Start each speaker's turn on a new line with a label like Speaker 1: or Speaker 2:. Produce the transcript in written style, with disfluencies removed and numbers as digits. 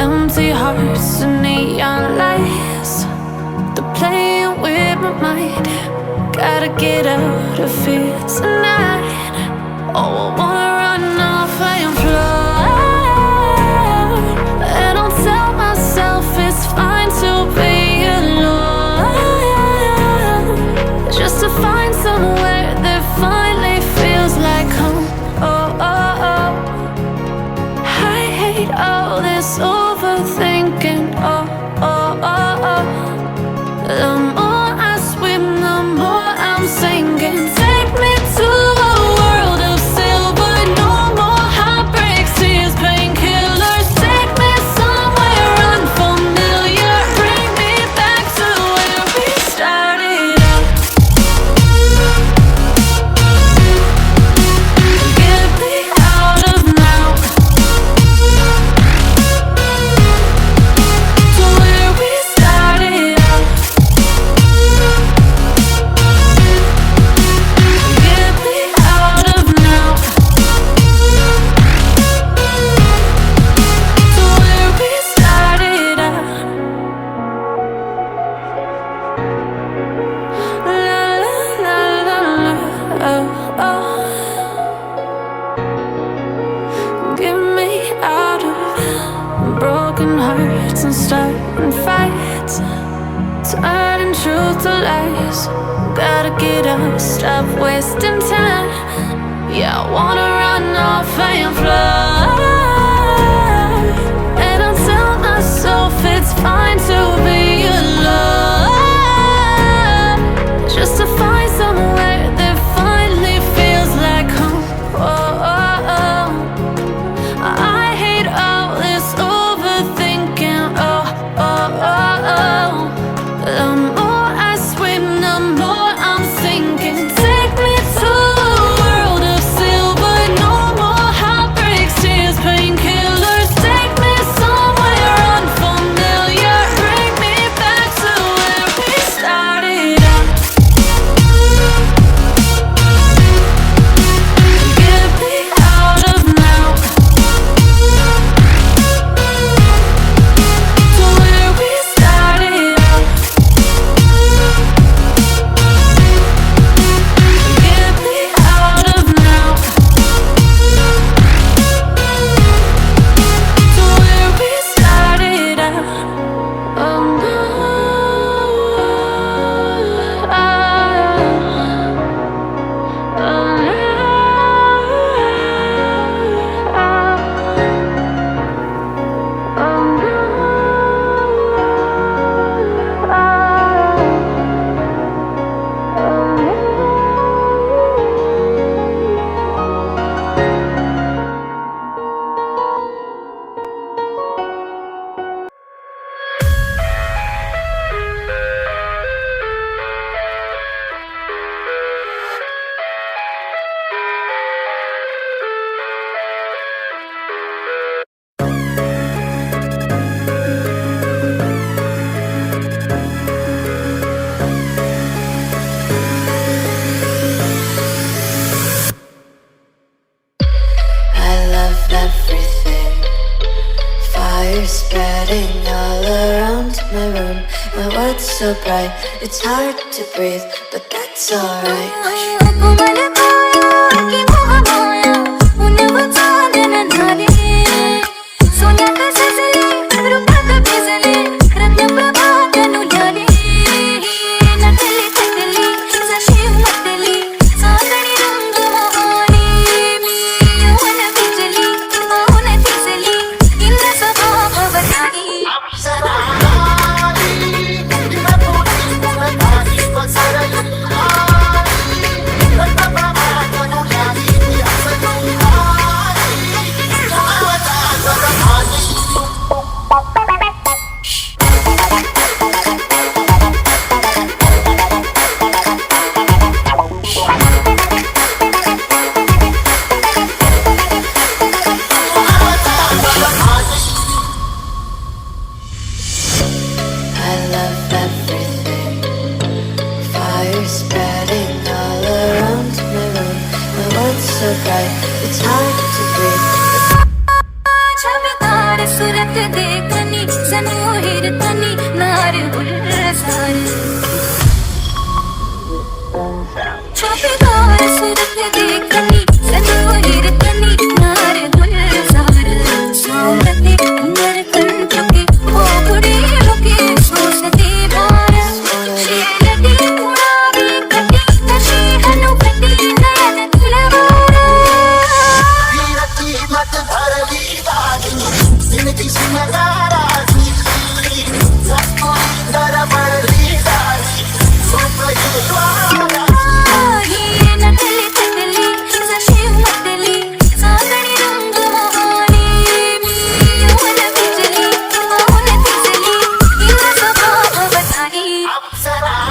Speaker 1: empty hearts and neon lights. They're playing with my mind. Gotta get out of here tonight. Oh, I wanna run off and fly. And I'll tell myself it's fine to be alone, just to find somewhere that finally feels like home. Oh, oh, oh. I hate all this overthinking. Oh, oh, oh, oh. The more I swim, the more I'm sinking. Take me to a world of silver. No more heartbreaks, tears, painkillers. Take me somewhere unfamiliar. Bring me back to where we started out. Get me out of now, to where we started out. Get me out of now, to where we started out. La la la la la, oh, oh. Get me out of broken hearts and starting fights, turning truth to lies. Gotta get up, stop wasting time. Yeah, I wanna run off and fly. And I'll tell myself it's fine to be alone, just to find somewhere that finally feels like home. Oh, oh, oh. I hate all this overthinking. Oh, oh, oh, oh. The more I swim, the more I'm sinking. Take me to a world of silver. No more heartbreaks, tears, painkillers. Take me somewhere unfamiliar. Bring me back to where we started out. Get me out of now, to where we started out. Get me out of now, to where we started out. Oh no, oh I love everything. Fire spreading all around my room. My world's so bright, it's hard to breathe, but that's alright. so bright, it's hard to breathe.
Speaker 2: जब तारे सूरत देख अप्सरा